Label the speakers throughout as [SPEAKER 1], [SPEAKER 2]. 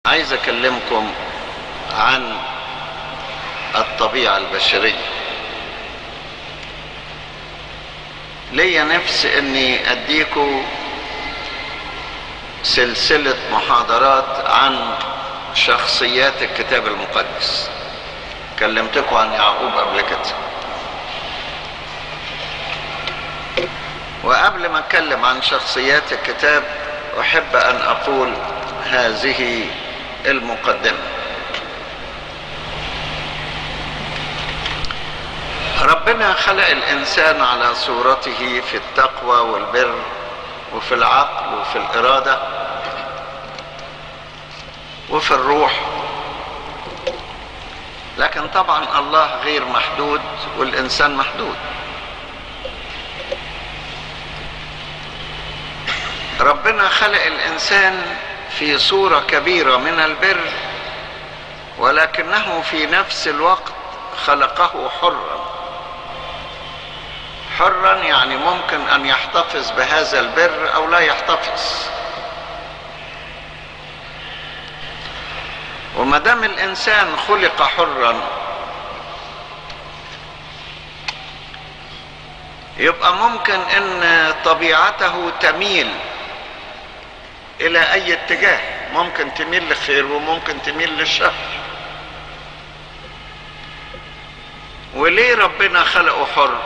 [SPEAKER 1] عايز اكلمكم عن الطبيعة البشرية. ليا نفس اني اديكم سلسلة محاضرات عن شخصيات الكتاب المقدس. كلمتكم عن يعقوب قبل كده، وقبل ما اتكلم عن شخصيات الكتاب احب ان اقول هذه المقدمة. ربنا خلق الإنسان على صورته في التقوى والبر وفي العقل وفي الإرادة وفي الروح، لكن طبعا الله غير محدود والإنسان محدود. ربنا خلق الإنسان في صورة كبيرة من البر، ولكنه في نفس الوقت خلقه حرا يعني ممكن أن يحتفظ بهذا البر أو لا يحتفظ. وما دام الإنسان خلق حرا يبقى ممكن أن طبيعته تميل إلى أي اتجاه، ممكن تميل للخير وممكن تميل للشر. وليه ربنا خلقه حر؟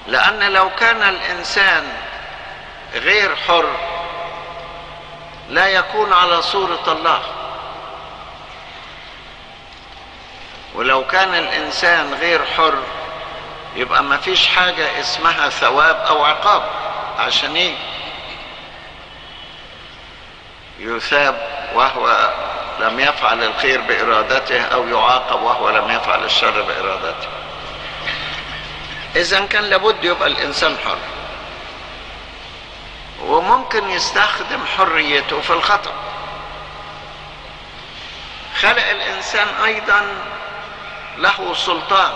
[SPEAKER 1] لأن لو كان الإنسان غير حر لا يكون على صورة الله، ولو كان الإنسان غير حر يبقى ما فيش حاجة اسمها ثواب أو عقاب، عشان ايه يثاب وهو لم يفعل الخير بإرادته أو يعاقب وهو لم يفعل الشر بإرادته؟ إذن كان لابد يبقى الإنسان حر، وممكن يستخدم حريته في الخطأ. خلق الإنسان أيضا له سلطان،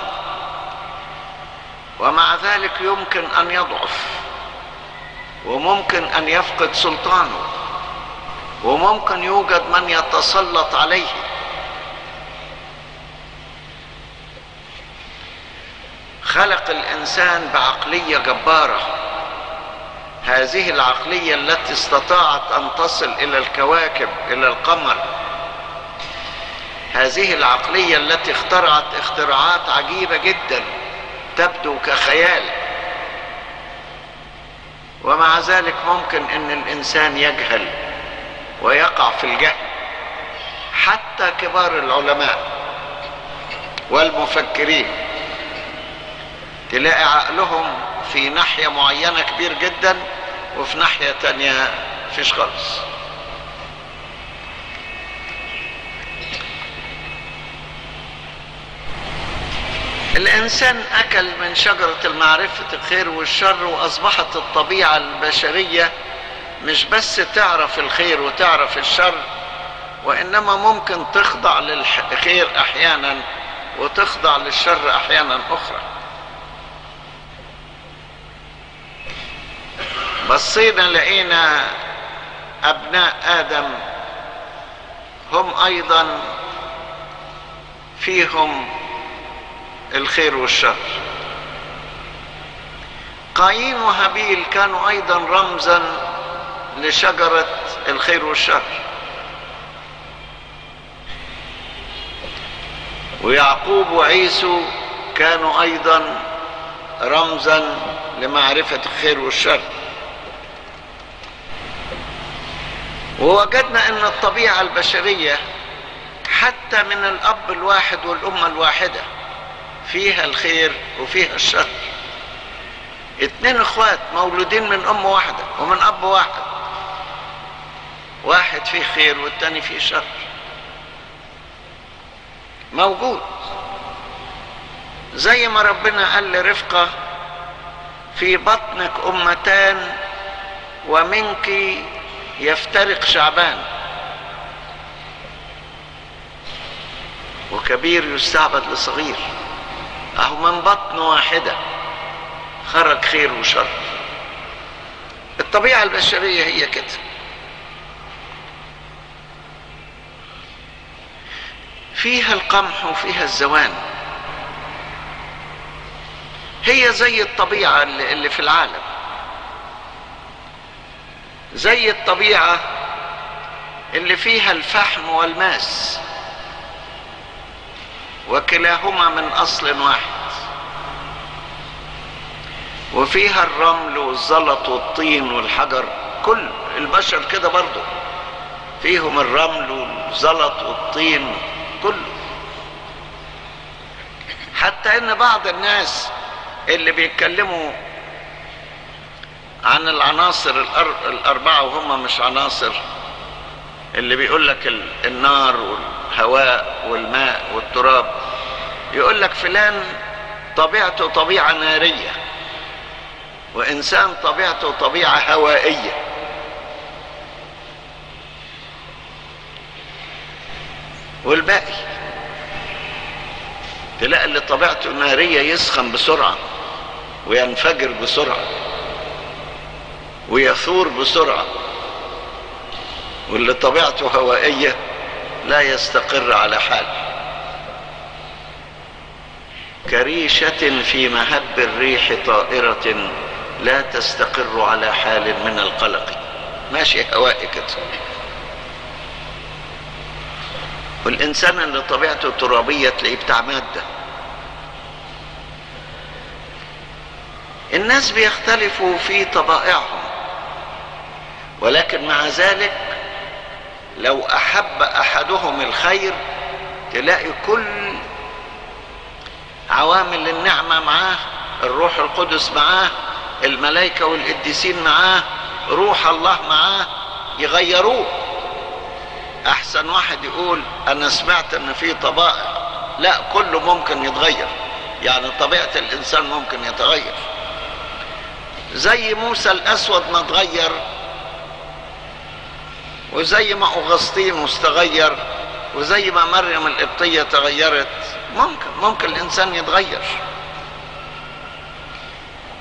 [SPEAKER 1] ومع ذلك يمكن أن يضعف، وممكن أن يفقد سلطانه، وممكن يوجد من يتسلط عليه. خلق الإنسان بعقلية جبارة، هذه العقلية التي استطاعت أن تصل إلى الكواكب، إلى القمر، هذه العقلية التي اخترعت اختراعات عجيبة جدا تبدو كخيال، ومع ذلك ممكن أن الإنسان يجهل ويقع في الجهل. حتى كبار العلماء والمفكرين تلاقي عقلهم في ناحية معينة كبير جدا وفي ناحية تانية فيش خالص. الإنسان أكل من شجرة المعرفة الخير والشر، وأصبحت الطبيعة البشرية مش بس تعرف الخير وتعرف الشر، وإنما ممكن تخضع للخير أحيانا وتخضع للشر أحيانا أخرى. بصينا لقينا أبناء آدم هم أيضا فيهم الخير والشر. قايين وهابيل كانوا أيضا رمزا لشجرة الخير والشر، ويعقوب وعيسو كانوا أيضا رمزا لمعرفة الخير والشر. ووجدنا أن الطبيعة البشرية حتى من الأب الواحد والأم الواحدة فيها الخير وفيها الشر. 2 اخوات مولودين من أم واحدة ومن أب واحد، واحد فيه خير والتاني فيه شر، موجود. زي ما ربنا قال لرفقة في بطنك أمتان ومنك يفترق شعبان، وكبير يستعبد لصغير. اهو من بطن واحدة خرج خير وشر. الطبيعة البشرية هي كده. فيها القمح وفيها الزوان. هي زي الطبيعة اللي في العالم، زي الطبيعة اللي فيها الفحم والماس، وكلاهما من أصل واحد، وفيها الرمل والزلط والطين والحجر. كل البشر كده برضو فيهم الرمل والزلط والطين كله. حتى ان بعض الناس اللي بيتكلموا عن العناصر الأربعة وهم مش عناصر، اللي بيقول لك النار والهواء والماء والتراب، يقول لك فلان طبيعته طبيعة نارية، وإنسان طبيعته طبيعة هوائية. والباقي تلاقي اللي طبيعته نارية يسخن بسرعة وينفجر بسرعة ويثور بسرعة، واللي طبيعته هوائية لا يستقر على حال. كريشة في مهب الريح طائرة لا تستقر على حال من القلق. ماشي هوائي كده. والإنسان اللي طبيعته ترابية تلاقيه بتاع مادة. الناس بيختلفوا في طبائعهم، ولكن مع ذلك لو أحب أحدهم الخير تلاقي كل عوامل النعمة معاه، الروح القدس معاه، الملائكة والقديسين معاه، روح الله معاه، يغيروه. أحسن واحد يقول أنا سمعت أن في طبائع، لا، كله ممكن يتغير. يعني طبيعة الإنسان ممكن يتغير، زي موسى الأسود ما تغير، وزي ما أغسطينوس تغير، وزي ما مريم القبطية تغيرت. ممكن الإنسان يتغير،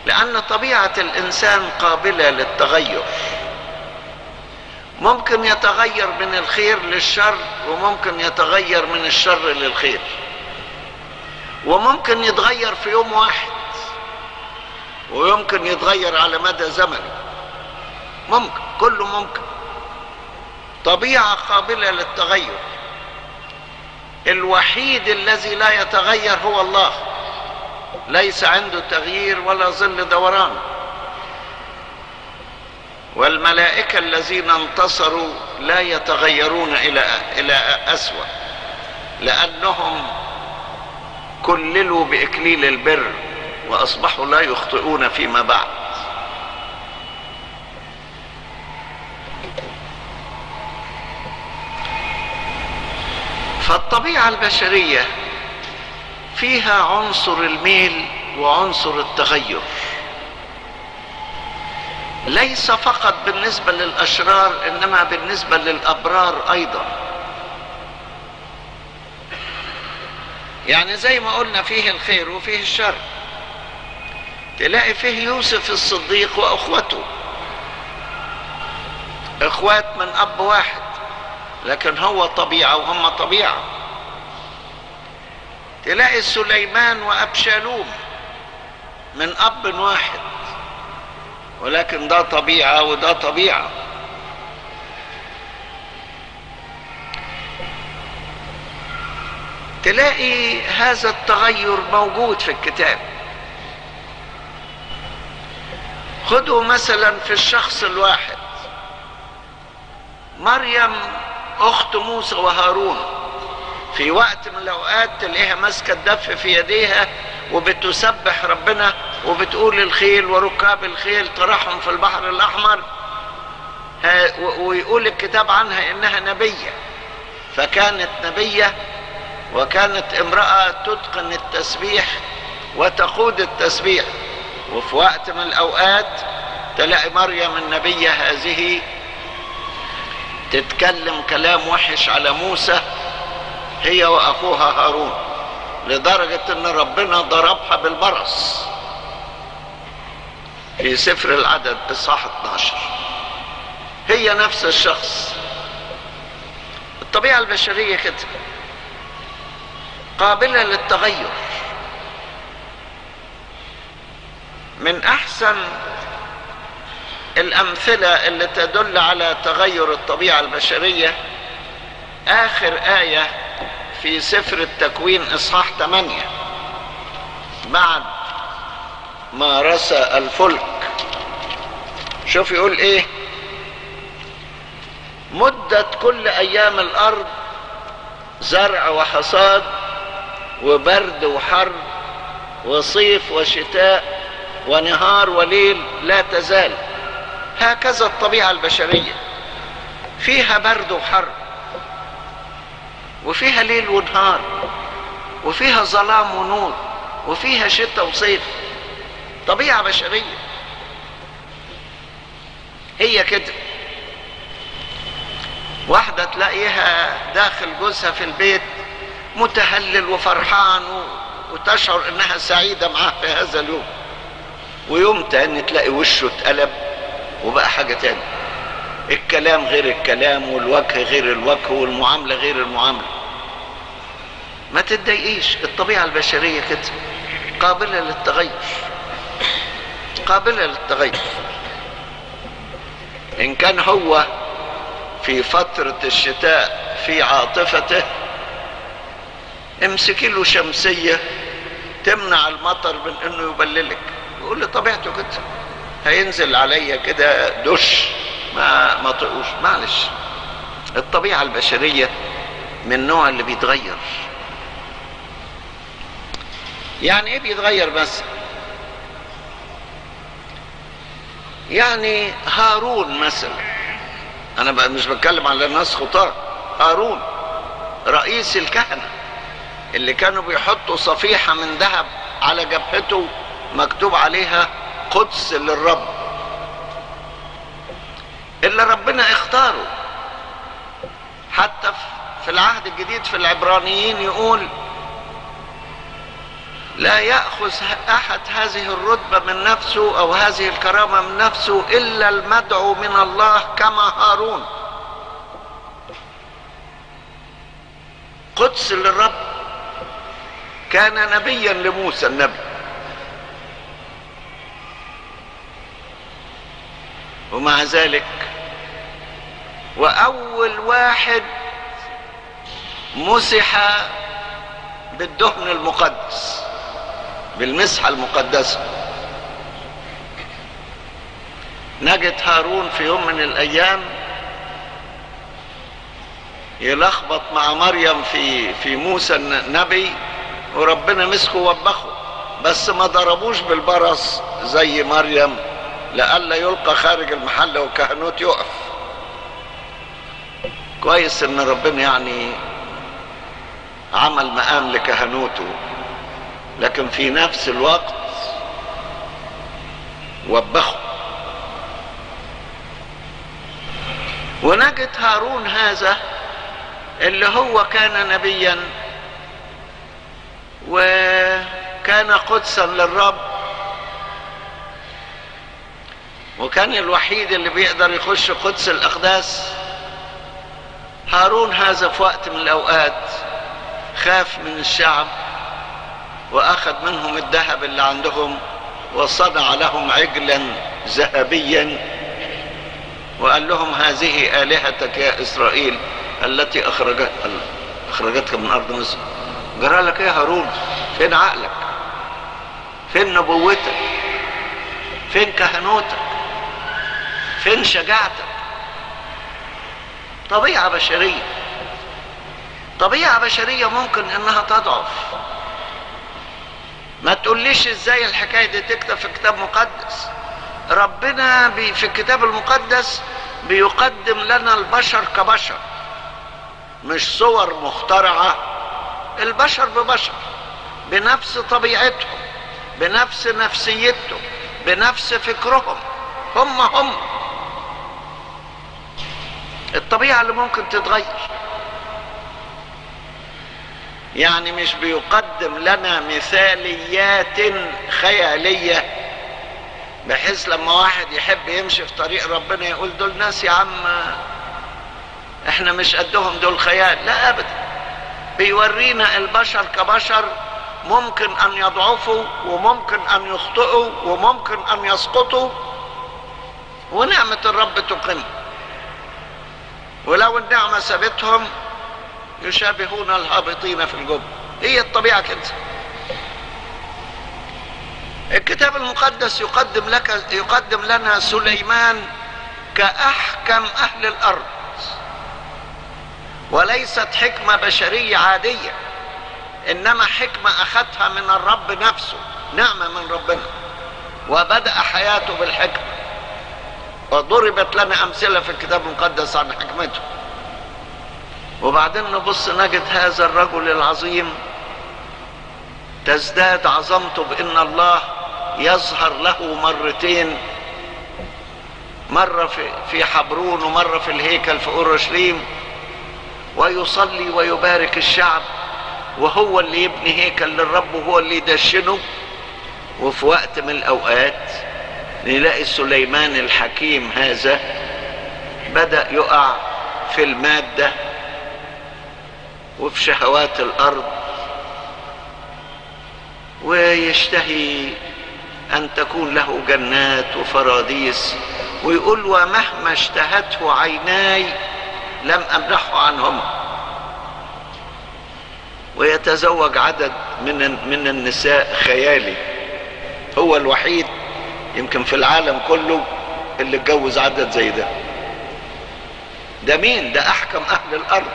[SPEAKER 1] لأن طبيعة الإنسان قابلة للتغير. ممكن يتغير من الخير للشر، وممكن يتغير من الشر للخير، وممكن يتغير في يوم واحد، ويمكن يتغير على مدى زمني. ممكن، كله ممكن. طبيعة قابلة للتغير. الوحيد الذي لا يتغير هو الله، ليس عنده تغيير ولا ظل دوران. والملائكة الذين انتصروا لا يتغيرون إلى أسوأ، لأنهم كللوا بإكليل البر وأصبحوا لا يخطئون فيما بعد. فالطبيعة البشرية فيها عنصر الميل وعنصر التغير، ليس فقط بالنسبة للأشرار إنما بالنسبة للأبرار أيضا. يعني زي ما قلنا فيه الخير وفيه الشر. تلاقي فيه يوسف الصديق وأخوته، إخوات من أب واحد، لكن هو طبيعة وهم طبيعة. تلاقي سليمان وأبشالوم من أب واحد، ولكن ده طبيعة وده طبيعة. تلاقي هذا التغير موجود في الكتاب. خدوا مثلا في الشخص الواحد مريم أخت موسى وهارون، في وقت من الأوقات تلاقيها ماسكة الدف في يديها وبتسبح ربنا وبتقول الخيل وركاب الخيل طرحهم في البحر الأحمر، ويقول الكتاب عنها إنها نبية. فكانت نبية وكانت امرأة تتقن التسبيح وتقود التسبيح. وفي وقت من الأوقات تلاقي مريم النبية هذه تتكلم كلام وحش على موسى هي وأخوها هارون، لدرجة ان ربنا ضربها بالبرص في سفر العدد إصحاح 12. هي نفس الشخص. الطبيعة البشرية كده. قابلة للتغير. من أحسن الأمثلة اللي تدل على تغير الطبيعة البشرية آخر آية في سفر التكوين إصحاح 8 بعد ما رسى الفلك. شوف يقول إيه: مدت كل أيام الأرض زرع وحصاد وبرد وحر وصيف وشتاء ونهار وليل لا تزال. هكذا الطبيعة البشرية، فيها برد وحر وفيها ليل ونهار وفيها ظلام ونور وفيها شتاء وصيف. طبيعة بشرية هي كده. واحدة تلاقيها داخل جوزها في البيت متهلل وفرحان وتشعر انها سعيدة معاه في هذا اليوم، ويوم تاني تلاقي وشه اتقلب وبقى حاجة تاني، الكلام غير الكلام والوجه غير الوجه والمعاملة غير المعاملة. ما تتضايقيش، الطبيعة البشرية كده قابلة للتغير، قابلة للتغير. إن كان هو في فترة الشتاء في عاطفته، امسكي له شمسية تمنع المطر من انه يبللك، يقول لي طبيعته كده، هينزل عليا كده دش ما طقوش، معلش. الطبيعة البشرية من النوع اللي بيتغير. يعني ايه بيتغير؟ بس يعني هارون مثلا، انا بقى مش بتكلم على الناس خطاة، هارون رئيس الكهنة اللي كانوا بيحطوا صفيحة من ذهب على جبهته مكتوب عليها قدس للرب، اللي ربنا اختاره. حتى في العهد الجديد في العبرانيين يقول: لا يأخذ أحد هذه الرتبة من نفسه أو هذه الكرامة من نفسه إلا المدعو من الله كما هارون. قدس للرب، كان نبيا لموسى النبي، ومع ذلك وأول واحد مسح بالدهن المقدس، بالمسحة المقدسة. نجد هارون في يوم من الأيام يلخبط مع مريم في موسى النبي، وربنا مسكه ووبخه، بس ما ضربوش بالبرص زي مريم لئلا يلقى خارج المحل والكهنوت يقف. كويس ان ربنا يعني عمل مقام لكهنوته، لكن في نفس الوقت وبخه. ونجد هارون هذا اللي هو كان نبيا وكان قدسا للرب، وكان الوحيد اللي بيقدر يخش قدس الأقداس. هارون هذا في وقت من الأوقات خاف من الشعب وأخذ منهم الذهب اللي عندهم وصنع لهم عجلا ذهبيا وقال لهم: هذه آلهتك يا إسرائيل التي أخرجتك من أرض مصر. جرى لك يا هارون؟ فين عقلك؟ فين نبوتك؟ فين كهنوتك؟ فين شجاعتك؟ طبيعة بشرية، طبيعة بشرية ممكن انها تضعف. ما تقوليش ازاي الحكاية دي تكتب في كتاب مقدس. ربنا في الكتاب المقدس بيقدم لنا البشر كبشر، مش صور مخترعة. البشر ببشر بنفس طبيعتهم، بنفس نفسيتهم، بنفس فكرهم، هم الطبيعة اللي ممكن تتغير. يعني مش بيقدم لنا مثاليات خيالية بحيث لما واحد يحب يمشي في طريق ربنا يقول: دول ناس يا عم احنا مش قدهم، دول خيال. لا ابدا، بيورينا البشر كبشر ممكن ان يضعفوا وممكن ان يخطئوا وممكن ان يسقطوا، ونعمة الرب تقيم. ولو النعمة سابتهم يشابهون الهابطين في الجب. هي الطبيعة كده. الكتاب المقدس يقدم لنا سليمان كأحكم أهل الأرض، وليست حكمة بشرية عادية، إنما حكمة أخذها من الرب نفسه، نعمة من ربنا، وبدأ حياته بالحكمة، وضربت لنا أمثلة في الكتاب المقدس عن حكمته. وبعدين نبص نجد هذا الرجل العظيم تزداد عظمته بأن الله يظهر له مرتين، مرة في حبرون ومرة في الهيكل في أورشليم، ويصلي ويبارك الشعب، وهو اللي يبني هيكل للرب وهو اللي يدشنه. وفي وقت من الأوقات نلاقي سليمان الحكيم هذا بدأ يقع في المادة وفي شهوات الأرض، ويشتهي أن تكون له جنات وفراديس، ويقول ومهما اشتهته عيناي لم أمنحه عنهما. ويتزوج عدد من النساء خيالي، هو الوحيد يمكن في العالم كله اللي اتجوز عدد زي ده. ده مين؟ ده أحكم أهل الأرض.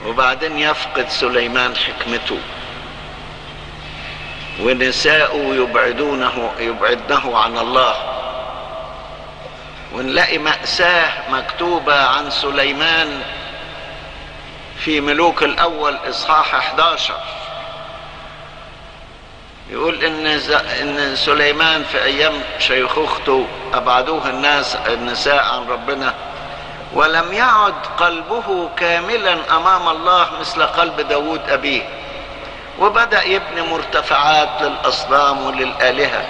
[SPEAKER 1] وبعدين يفقد سليمان حكمته، ونساءه يبعدنه عن الله. ونلاقي مأساة مكتوبة عن سليمان في ملوك الأول إصحاح 11. يقول إن سليمان في أيام شيخوخته أبعدوه النساء عن ربنا، ولم يعد قلبه كاملا أمام الله مثل قلب داود أبيه، وبدأ يبني مرتفعات للأصنام وللآلهة.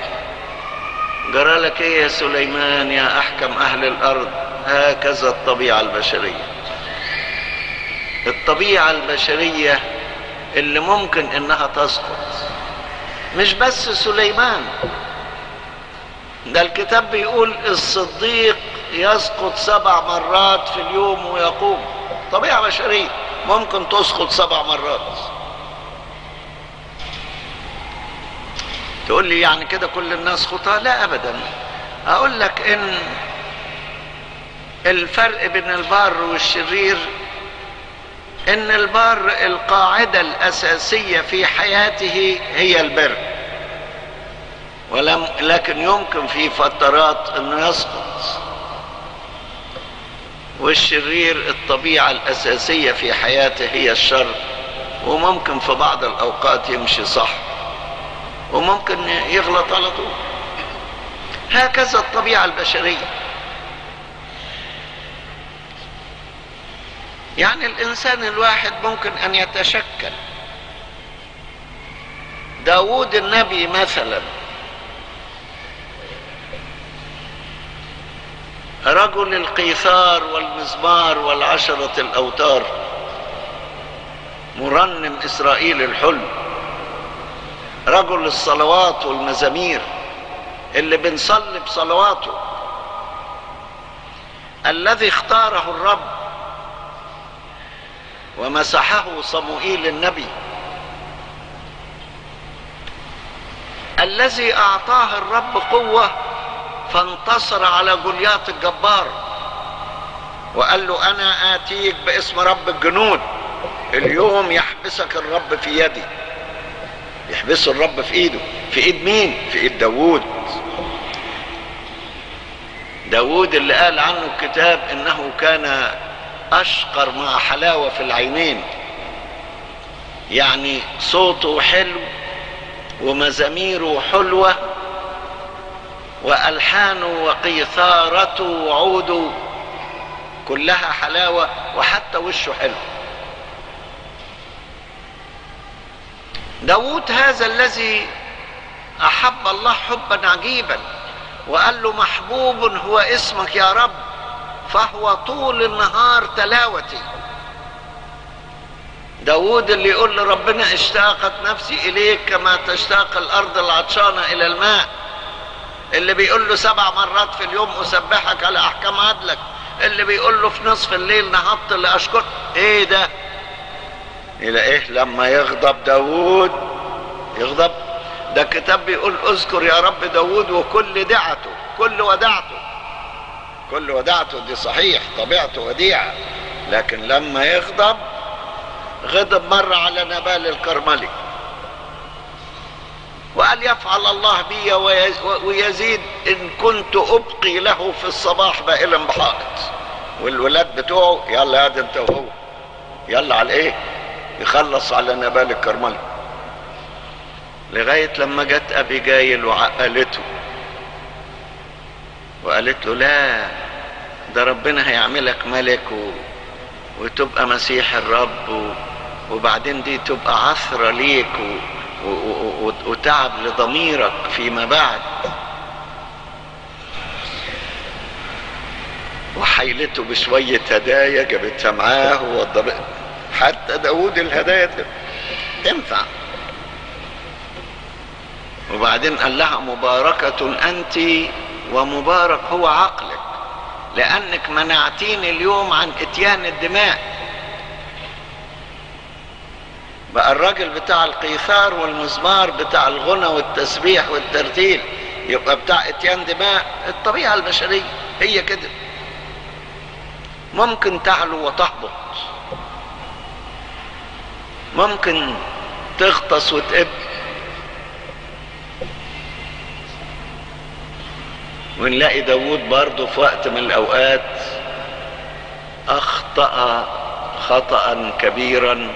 [SPEAKER 1] جرى لك إيه يا سليمان يا أحكم أهل الأرض؟ هكذا الطبيعة البشرية. الطبيعة البشرية اللي ممكن إنها تسقط. مش بس سليمان، ده الكتاب بيقول الصديق يسقط 7 مرات في اليوم ويقوم. طبيعة بشرية ممكن تسقط 7 مرات. تقول لي يعني كده كل الناس خطاة؟ لا أبدا. أقول لك إن الفرق بين البار والشرير إن البار القاعدة الأساسية في حياته هي البر، لكن يمكن في فترات أنه يسقط. والشرير الطبيعة الأساسية في حياته هي الشر، وممكن في بعض الأوقات يمشي صح وممكن يغلط على طول. هكذا الطبيعة البشرية. يعني الإنسان الواحد ممكن أن يتشكل. داود النبي مثلا رجل القيثار والمزمار والعشرة الأوتار، مرنم إسرائيل الحلو، رجل الصلوات والمزامير اللي بنصلي بصلواته، الذي اختاره الرب ومسحه صموئيل النبي، الذي أعطاه الرب قوة فانتصر على جولياط الجبار، وقال له أنا آتيك باسم رب الجنود، اليوم يحبسك الرب في يدي. يحبسه الرب في ايده. في ايد مين؟ في ايد داود. داود اللي قال عنه الكتاب انه كان اشقر مع حلاوة في العينين، يعني صوته حلو ومزاميره حلوة وألحانه وقيثارته وعوده كلها حلاوة، وحتى وشه حلو. داود هذا الذي أحب الله حبا عجيبا، وقال له محبوب هو اسمك يا رب، فهو طول النهار تلاوتي. داود اللي يقول لربنا اشتاقت نفسي إليك كما تشتاق الأرض العطشانة إلى الماء، اللي بيقول له 7 مرات في اليوم أسبحك على أحكام عدلك، اللي بيقول له في نصف الليل نهضت لأشكرك. ايه ده؟ الى ايه لما يغضب داود؟ يغضب؟ ده الكتاب بيقول اذكر يا رب داود وكل دعته، كل ودعته دي صحيح طبيعته وديعة، لكن لما يغضب غضب مرة على نبال الكرملي وقال يفعل الله بي ويزيد إن كنت أبقي له في الصباح بائلا بحائط. والولاد بتوعه يلا يا انت وهو، يلا على ايه؟ يخلص على نبال الكرملي. لغاية لما جت أبيجايل وعقلته وقالت له لا، ده ربنا هيعملك ملك وتبقى مسيح الرب، وبعدين دي تبقى عثرة ليك وتعب لضميرك فيما بعد. وحيلته بشوية هدايا جابتها معاه ووضبت. حتى داود الهدايا تنفع. وبعدين قال لها مباركة أنت ومبارك هو عقلك، لأنك منعتيني اليوم عن إتيان الدماء. بقى الراجل بتاع القيثار والمزمار بتاع الغنى والتسبيح والترتيل يبقى بتاع إتيان دماء. الطبيعة البشرية هي كده، ممكن تعلو وتهبط، ممكن تغطس وتقب. ونلاقي داود برضه في وقت من الأوقات أخطأ خطأ كبيرا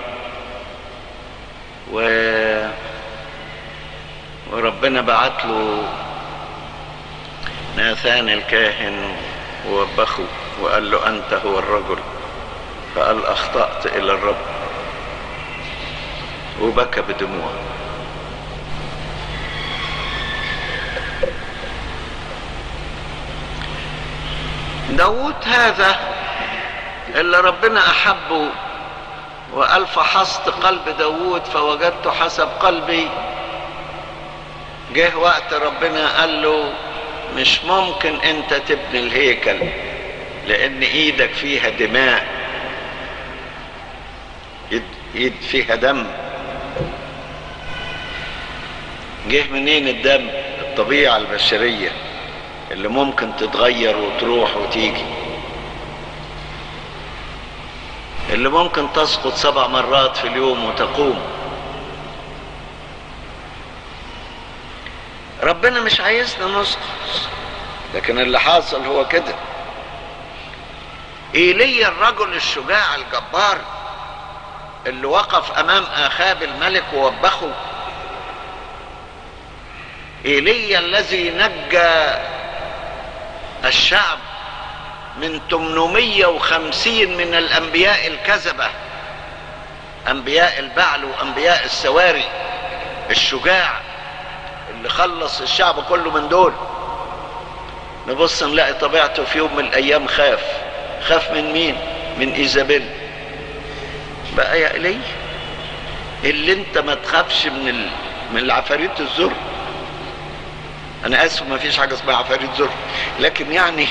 [SPEAKER 1] وربنا بعت له ناثان الكاهن ووبخه وقال له أنت هو الرجل، فقال أخطأت إلى الرب وبكى بدموع. داود هذا اللي ربنا أحبه وقال فحصت قلب داود فوجدت حسب قلبي، جه وقت ربنا قال له مش ممكن انت تبني الهيكل لان ايدك فيها دماء، ايد فيها دم. جه منين الدم؟ الطبيعة البشرية اللي ممكن تتغير وتروح وتيجي، اللي ممكن تسقط 7 مرات في اليوم وتقوم. ربنا مش عايزنا نسقط، لكن اللي حاصل هو كده. ايليا الرجل الشجاع الجبار اللي وقف امام اخاب الملك ووبخه، ايليا الذي نجى الشعب من 850 من الانبياء الكذبة، انبياء البعل وانبياء السواري، الشجاع اللي خلص الشعب كله من دول. نبص نلاقي طبيعته في يوم من الايام خاف من مين؟ من ايزابيل. بقى يا إلي اللي انت ما تخافش من العفاريت الزر. انا اسف ما فيش حاجة اسمها عفاريت زر، لكن يعني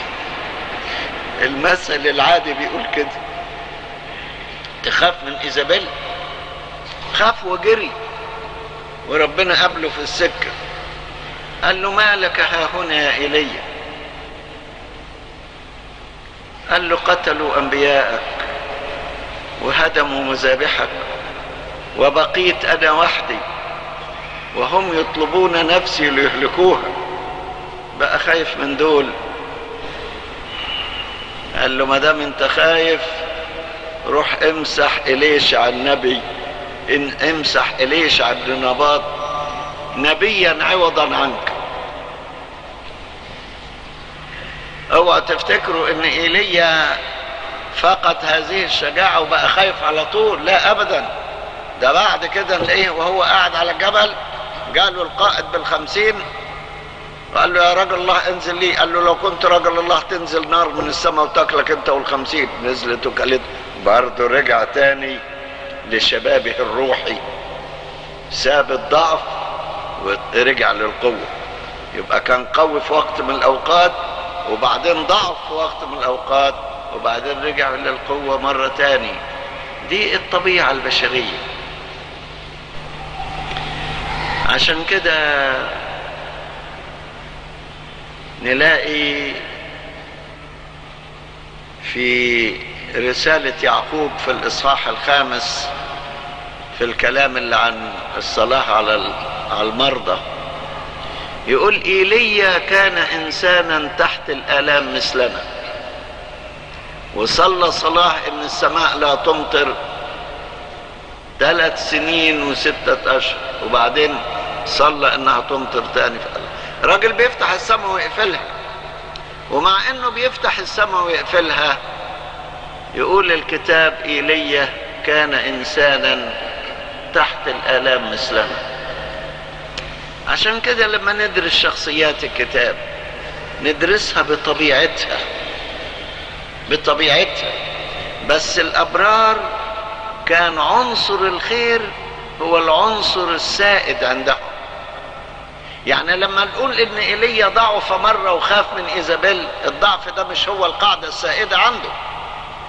[SPEAKER 1] المثل العادي بيقول كده. تخاف من ايزابيل؟ خاف وجري، وربنا قابله في السكة قال له ما لك ها هنا يا إيليا؟ قال له قتلوا أنبياءك وهدموا مذابحك وبقيت أنا وحدي وهم يطلبون نفسي ليهلكوها. بقى خايف من دول. قال له ما دام انت خايف روح امسح إليشع النبي، امسح إليشع بن نباط نبيا عوضا عنك. اوعى تفتكروا ان ايليا فقد هذه الشجاعة وبقى خايف على طول، لا ابدا. ده بعد كده نلاقيه وهو قاعد على الجبل جاله القائد بال50 قال له يا رجل الله انزل لي. قال له لو كنت رجل الله تنزل نار من السماء وتاكلك انت وال50. نزلت وكلت. برضه رجع تاني لشبابه الروحي، ساب الضعف ورجع للقوة. يبقى كان قوي في وقت من الأوقات، وبعدين ضعف في وقت من الأوقات، وبعدين رجع للقوة مرة تاني. دي الطبيعة البشرية. عشان كده نلاقي في رسالة يعقوب في الإصحاح 5 في الكلام اللي عن الصلاة على المرضى، يقول إيليا كان إنسانا تحت الآلام مثلنا، وصلى صلاة إن السماء لا تمطر 3 سنين و6 أشهر، وبعدين صلى إنها تمطر تاني. راجل بيفتح السماء ويقفلها، ومع إنه بيفتح السماء ويقفلها يقول الكتاب إيليا كان إنسانا تحت الآلام مثلنا. عشان كده لما ندرس شخصيات الكتاب ندرسها بطبيعتها. بس الأبرار كان عنصر الخير هو العنصر السائد عندهم. يعني لما نقول ان ايليا ضعف مرة وخاف من ايزابيل، الضعف ده مش هو القاعدة السائدة عنده.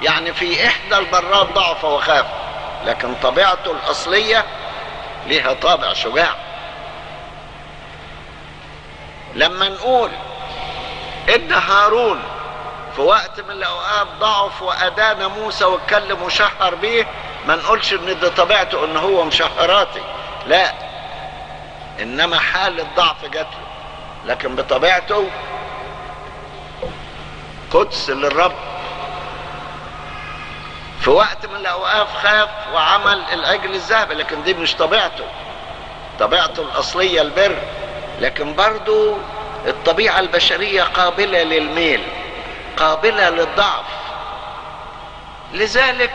[SPEAKER 1] يعني في احدى البرات ضعف وخاف، لكن طبيعته الاصلية ليها طابع شجاع. لما نقول ان هارون في وقت من الاوقات ضعف وادان موسى واتكلم وشهر بيه، ما نقولش ان ده طبيعته ان هو مشهراتي، لا، انما حالة ضعف جات له، لكن بطبيعته قدس للرب. في وقت من الاوقات خاف وعمل العجل الذهبي، لكن دي مش طبيعته الاصلية البر. لكن برضو الطبيعة البشرية قابلة للميل، قابلة للضعف. لذلك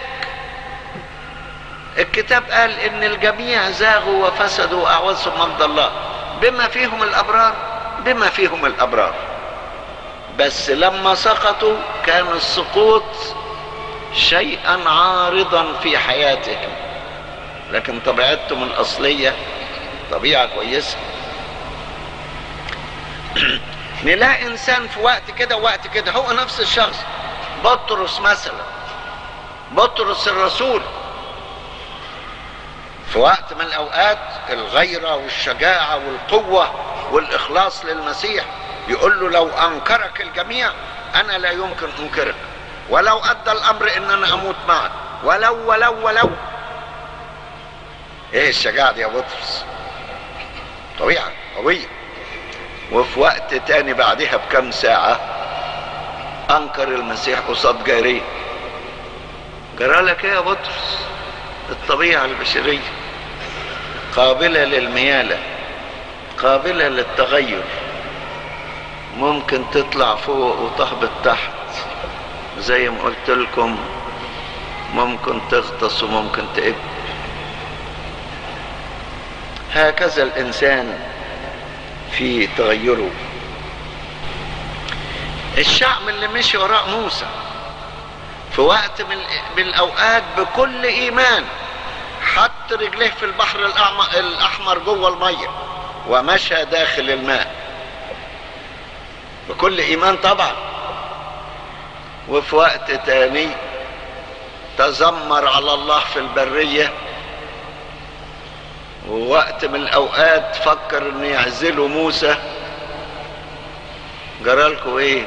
[SPEAKER 1] الكتاب قال ان الجميع زاغوا وفسدوا واعوزهم مجد الله، بما فيهم الابرار. بس لما سقطوا كان السقوط شيئا عارضا في حياتهم، لكن طبيعتهم الاصلية طبيعة كويسة. نلاقي انسان في وقت كده ووقت كده هو نفس الشخص. بطرس مثلا، بطرس الرسول في وقت من الاوقات الغيرة والشجاعة والقوة والاخلاص للمسيح، يقول له لو انكرك الجميع انا لا يمكن انكرك، ولو ادى الامر ان انا اموت معك، ولو. ايه الشجاعة دي يا بطرس؟ طبيعة قوية. وفي وقت تاني بعدها بكم ساعة انكر المسيح قصاد جاريه. جرالك ايه يا بطرس؟ الطبيعة البشرية قابلة للميالة، قابلة للتغير، ممكن تطلع فوق وتهبط تحت زي ما قلت لكم، ممكن تغطس وممكن تقب. هكذا الإنسان في تغيره. الشعب اللي مشي وراء موسى في وقت من الأوقات بكل إيمان حط رجليه في البحر الأحمر جوه المية ومشى داخل الماء بكل إيمان طبعا. وفي وقت تاني تذمر على الله في البرية، ووقت من الأوقات فكر إنه يعزله موسى. جرالكوا إيه؟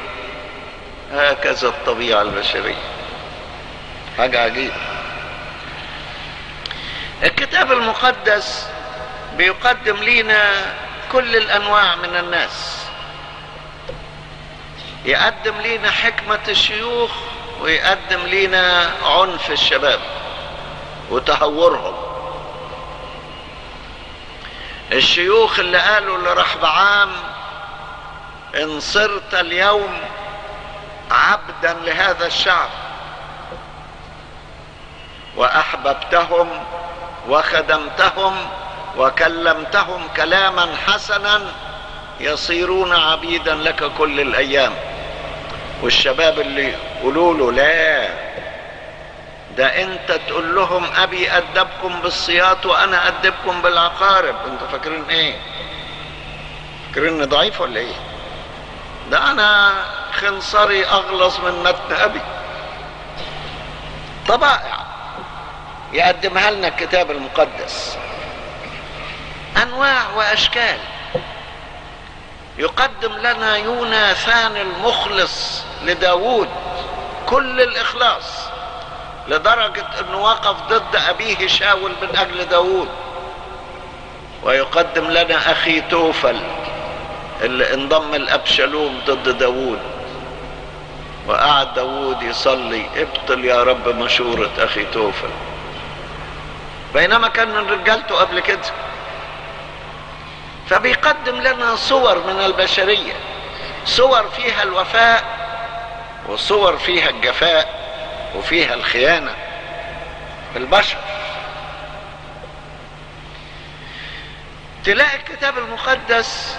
[SPEAKER 1] هكذا الطبيعة البشرية، حاجة عجيبة. الكتاب المقدس بيقدم لنا كل الأنواع من الناس، يقدم لنا حكمة الشيوخ ويقدم لنا عنف الشباب وتهورهم. الشيوخ اللي قالوا لرحبعام إن صرت اليوم عبدا لهذا الشعب وأحببتهم وخدمتهم وكلمتهم كلاما حسنا يصيرون عبيدا لك كل الأيام. والشباب اللي يقولوا له لا، ده انت تقول لهم ابي ادبكم بالصياط وانا ادبكم بالعقارب، انتوا فاكرين ايه؟ فاكريني ضعيف ولا ايه؟ ده انا خنصري اغلظ من متن ابي. طبائع يقدمها لنا الكتاب المقدس، انواع واشكال. يقدم لنا يوناثان المخلص لداود كل الاخلاص، لدرجة انه وقف ضد ابيه شاول من اجل داود. ويقدم لنا اخي توفل اللي انضم لابشالوم ضد داود، وقعد داود يصلي ابطل يا رب مشورة اخي توفل، بينما كان من رجالته قبل كده. فبيقدم لنا صور من البشرية، صور فيها الوفاء وصور فيها الجفاء وفيها الخيانة في البشر. تلاقي الكتاب المقدس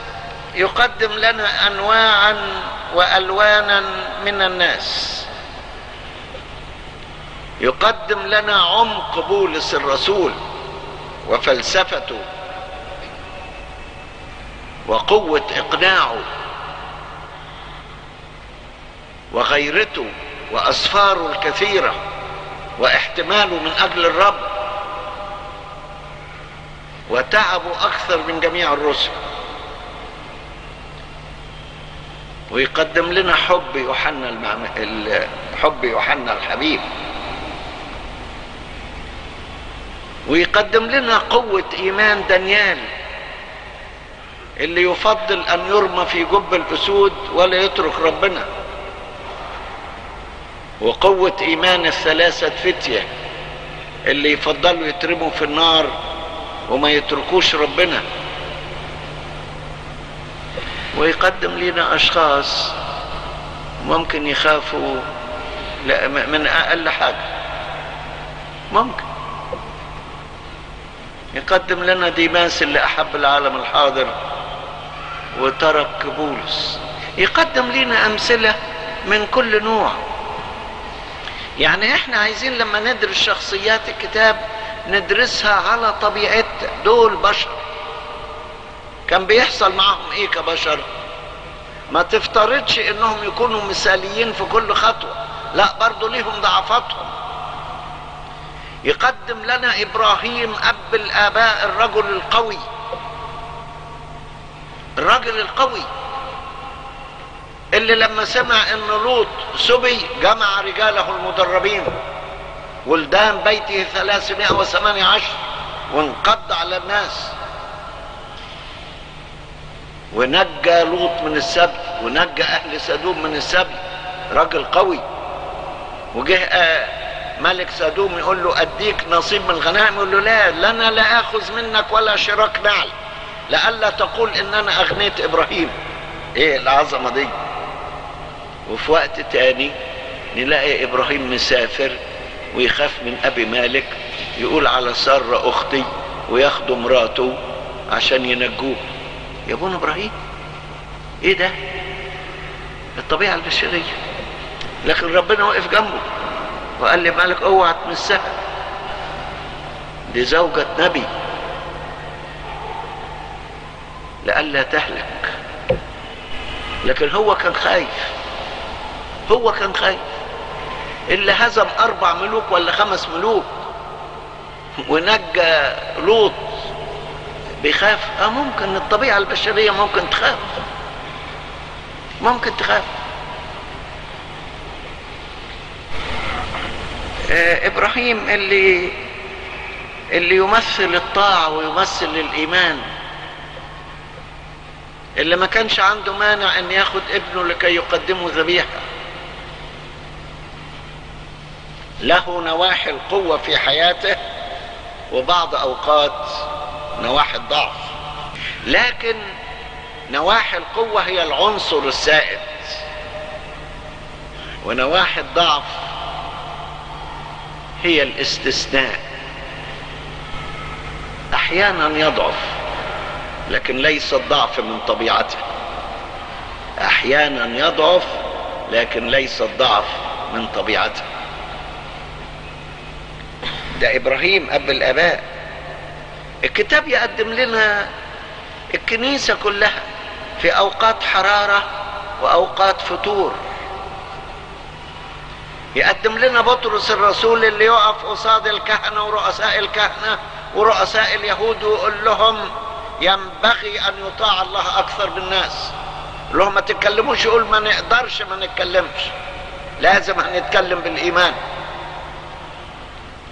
[SPEAKER 1] يقدم لنا أنواعا وألوانا من الناس، يقدم لنا عمق بولس الرسول وفلسفته وقوة إقناعه وغيرته وأسفاره الكثيرة واحتماله من أجل الرب وتعبه أكثر من جميع الرسل. ويقدم لنا حب يوحنا الحبيب، ويقدم لنا قوة إيمان دانيال اللي يفضل أن يرمى في جب الأسود ولا يترك ربنا، وقوة إيمان الثلاثة فتية اللي يفضلوا يترموا في النار وما يتركوش ربنا. ويقدم لنا أشخاص ممكن يخافوا من أقل حاجة، ممكن يقدم لنا ديماس اللي أحب العالم الحاضر وترك بولس. يقدم لنا أمثلة من كل نوع. يعني احنا عايزين لما ندرس شخصيات الكتاب ندرسها على طبيعتها. دول بشر، كان بيحصل معهم ايه كبشر؟ ما تفترضش انهم يكونوا مثاليين في كل خطوة، لا، برضو ليهم ضعفاتهم. يقدم لنا ابراهيم اب الاباء، الرجل القوي، الرجل القوي اللي لما سمع ان لوط سبي جمع رجاله المدربين ولدان بيته 318 وانقض على الناس ونجى لوط من السبي ونجى اهل سدوم من السبي. رجل قوي. وجه ملك سدوم يقول له اديك نصيب من الغنائم، يقول له لا، لنا لا اخذ منك ولا شراك نعل لئلا تقول ان انا اغنيت ابراهيم. ايه العظمه دي؟ وفي وقت تاني نلاقي ابراهيم مسافر ويخاف من ابي مالك، يقول على سارة اختي وياخدوا مراته عشان ينجوه. يا ابونا ابراهيم، ايه ده؟ الطبيعة البشرية. لكن ربنا وقف جنبه وقال لي مالك اوعى تمسها، دي زوجة نبي لئلا تهلك. لكن هو كان خايف، هو كان خايف. اللي هزم 4 ملوك ولا 5 ملوك ونجى لوط بيخاف. ممكن الطبيعة البشرية ممكن تخاف، ممكن تخاف. ابراهيم اللي يمثل الطاعة ويمثل الإيمان، اللي ما كانش عنده مانع ان ياخد ابنه لكي يقدمه ذبيحة. له نواحي القوة في حياته وبعض اوقات نواحي الضعف، لكن نواحي القوة هي العنصر السائد، ونواحي الضعف هي الاستثناء. احيانا يضعف لكن ليس الضعف من طبيعته. احيانا يضعف، لكن ليس الضعف من طبيعته. ده ابراهيم اب الاباء. الكتاب يقدم لنا الكنيسة كلها في اوقات حرارة واوقات فتور. يقدم لنا بطرس الرسول اللي يقف قصاد الكهنة ورؤساء الكهنة ورؤساء اليهود ويقول لهم ينبغي ان يطاع الله اكثر بالناس. يقول لهم ما تتكلموش، يقول ما نقدرش ما نتكلمش، لازم هنتكلم بالايمان.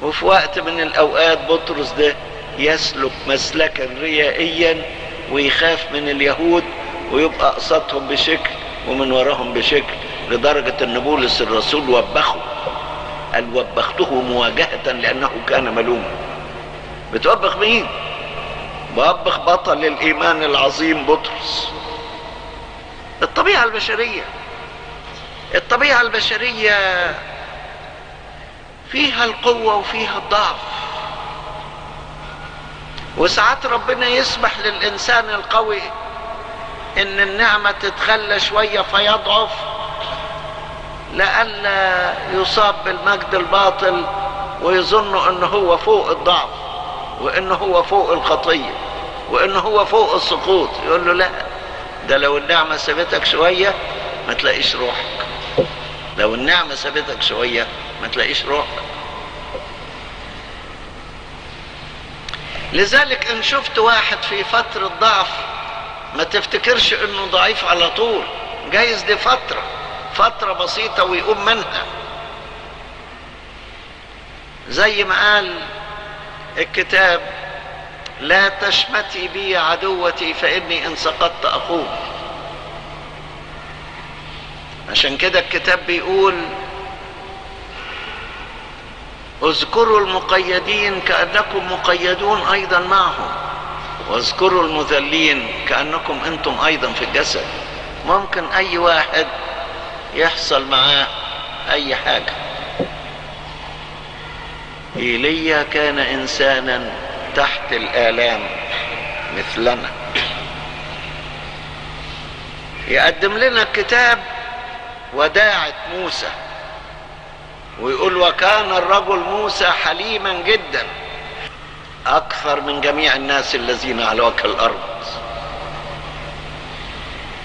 [SPEAKER 1] وفي وقت من الاوقات بطرس ده يسلك مسلكا ريائيا ويخاف من اليهود ويبقى قصادهم بشكل ومن وراهم بشكل، لدرجة ان بولس الرسول وبخه، قال وبخته مواجهة لانه كان ملوما. بتوبخ مين؟ بوبخ بطل الايمان العظيم بطرس. الطبيعة البشرية، الطبيعة البشرية فيها القوة وفيها الضعف، وساعات ربنا يسمح للإنسان القوي إن النعمة تتخلى شوية فيضعف لئلا يصاب بالمجد الباطل ويظن إنه هو فوق الضعف وإنه هو فوق الخطية وإنه هو فوق السقوط. يقول له لا، ده لو النعمة سابتك شوية ما تلاقيش روحك، لو النعمة سابتك شوية ما تلاقيش روحك. لذلك ان شفت واحد في فترة ضعف ما تفتكرش انه ضعيف على طول، جايز دي فترة بسيطة ويقوم منها. زي ما قال الكتاب لا تشمتي بي عدوتي فإني إن سقطت أقوم. عشان كده الكتاب بيقول اذكروا المقيدين كأنكم مقيدون أيضا معهم، واذكروا المذلين كأنكم أنتم أيضا في الجسد. ممكن أي واحد يحصل معاه أي حاجة. إيليا كان إنسانا تحت الآلام مثلنا. يقدم لنا الكتاب وداعة موسى ويقول وكان الرجل موسى حليما جدا أكثر من جميع الناس الذين على وجه الأرض.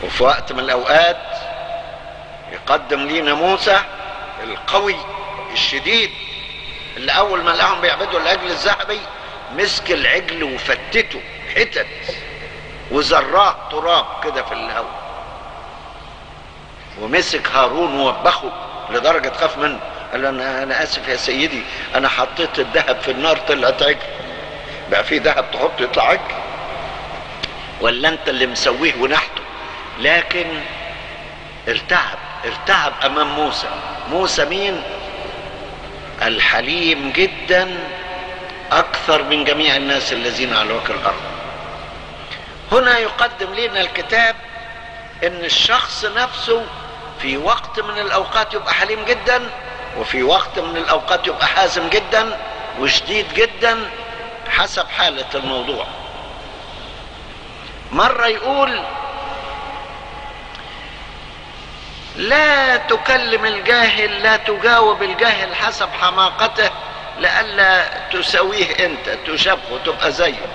[SPEAKER 1] وفي وقت من الأوقات يقدم لنا موسى القوي الشديد اللي أول ما لقاهم بيعبدوا العجل الذهبي مسك العجل وفتته حتت وزراه تراب كده في الهواء، ومسك هارون ووبخه لدرجة خاف منه. قال له أنا آسف يا سيدي، أنا حطيت الذهب في النار طلعت عجل. بقى في ذهب تحطه يطلع عجل؟ ولا أنت اللي مسويه ونحته؟ لكن ارتعب أمام موسى. موسى مين؟ الحليم جدا أكثر من جميع الناس الذين على وجه الأرض. هنا يقدم لنا الكتاب إن الشخص نفسه في وقت من الأوقات يبقى حليم جدا، وفي وقت من الأوقات يبقى حازم جدا وشديد جدا حسب حالة الموضوع. مرة يقول لا تكلم الجاهل، لا تجاوب الجاهل حسب حماقته لئلا تساويه انت تشبهه تبقى زيه.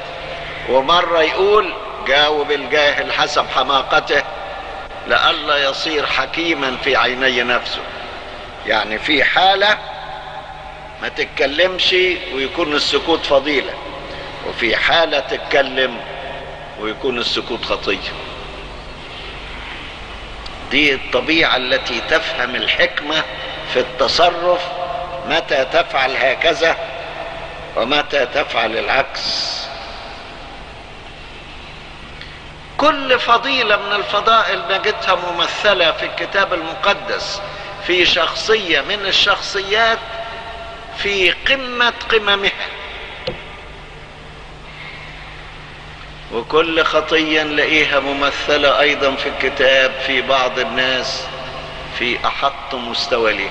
[SPEAKER 1] ومرة يقول جاوب الجاهل حسب حماقته لئلا يصير حكيما في عيني نفسه. يعني في حالة ما تتكلمش ويكون السكوت فضيلة، وفي حالة تتكلم ويكون السكوت خطية. دي الطبيعة التي تفهم الحكمة في التصرف، متى تفعل هكذا ومتى تفعل العكس. كل فضيلة من الفضائل نجدها ممثلة في الكتاب المقدس في شخصية من الشخصيات في قمة قممها، وكل خطية نلاقيها ممثلة أيضا في الكتاب في بعض الناس في أحط مستوى ليه.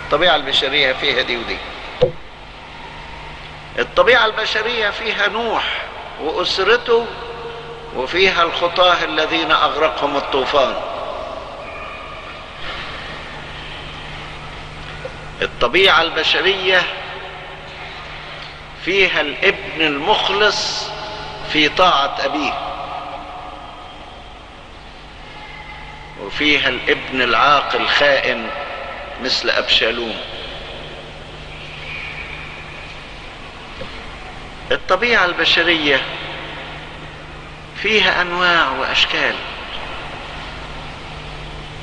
[SPEAKER 1] الطبيعة البشرية فيها دي ودي. الطبيعة البشرية فيها نوح وأسرته وفيها الخطاة الذين أغرقهم الطوفان. الطبيعة البشرية فيها الابن المخلص في طاعة أبيه، وفيها الابن العاقل الخائن مثل أبشالوم. الطبيعة البشرية فيها أنواع وأشكال،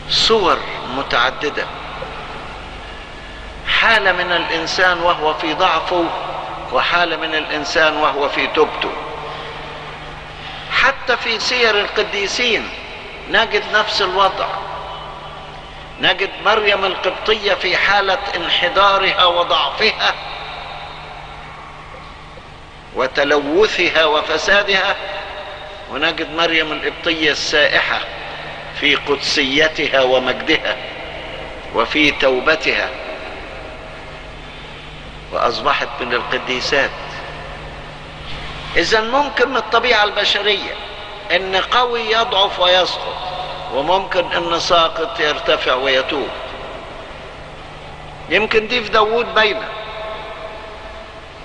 [SPEAKER 1] صور متعددة، حالة من الإنسان وهو في ضعفه، وحالة من الإنسان وهو في توبته. حتى في سير القديسين نجد نفس الوضع. نجد مريم القبطية في حالة انحدارها وضعفها وتلوثها وفسادها، ونجد مريم القبطية السائحة في قدسيتها ومجدها وفي توبتها، وأصبحت من القديسات. إذن ممكن من الطبيعة البشرية إن قوي يضعف ويسقط، وممكن إن ساقط يرتفع ويتوب. يمكن دي في داود باينة،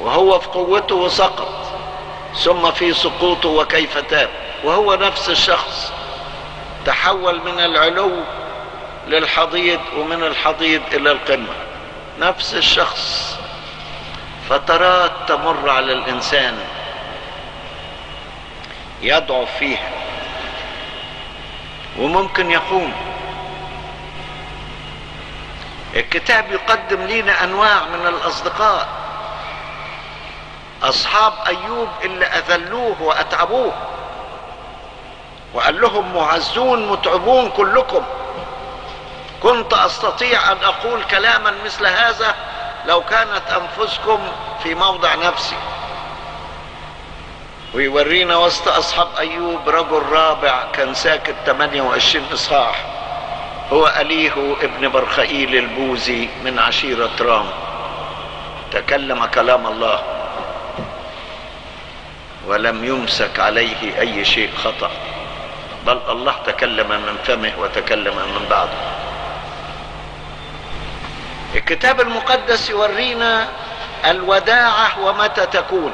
[SPEAKER 1] وهو في قوته وسقط، ثم في سقوطه وكيف تاب، وهو نفس الشخص تحول من العلو للحضيض ومن الحضيض إلى القمة، نفس الشخص. فترات تمر على الإنسان يضعف فيها وممكن يقوم. الكتاب يقدم لنا أنواع من الأصدقاء، أصحاب أيوب اللي أذلوه وأتعبوه، وقال لهم معزون متعبون كلكم، كنت أستطيع أن أقول كلاما مثل هذا لو كانت أنفسكم في موضع نفسي. ويورينا وسط أصحاب أيوب رجل رابع كان ساكت 28 إصحاح، هو أليه ابن برخائيل البوزي من عشيرة رام، تكلم كلام الله ولم يمسك عليه أي شيء خطأ، بل الله تكلم من فمه وتكلم من بعده. الكتاب المقدس يورينا الوداعة ومتى تكون،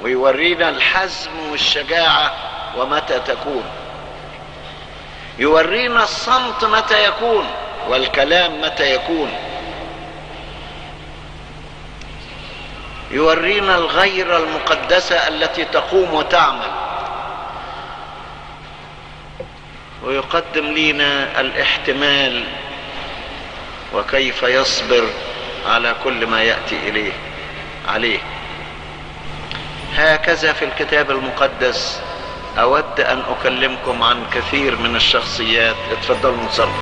[SPEAKER 1] ويورينا الحزم والشجاعة ومتى تكون، يورينا الصمت متى يكون والكلام متى يكون، يورينا الغيرة المقدسة التي تقوم وتعمل، ويقدم لنا الاحتمال وكيف يصبر على كل ما يأتي عليه. هكذا في الكتاب المقدس. أود أن أكلمكم عن كثير من الشخصيات. اتفضلوا نصلي.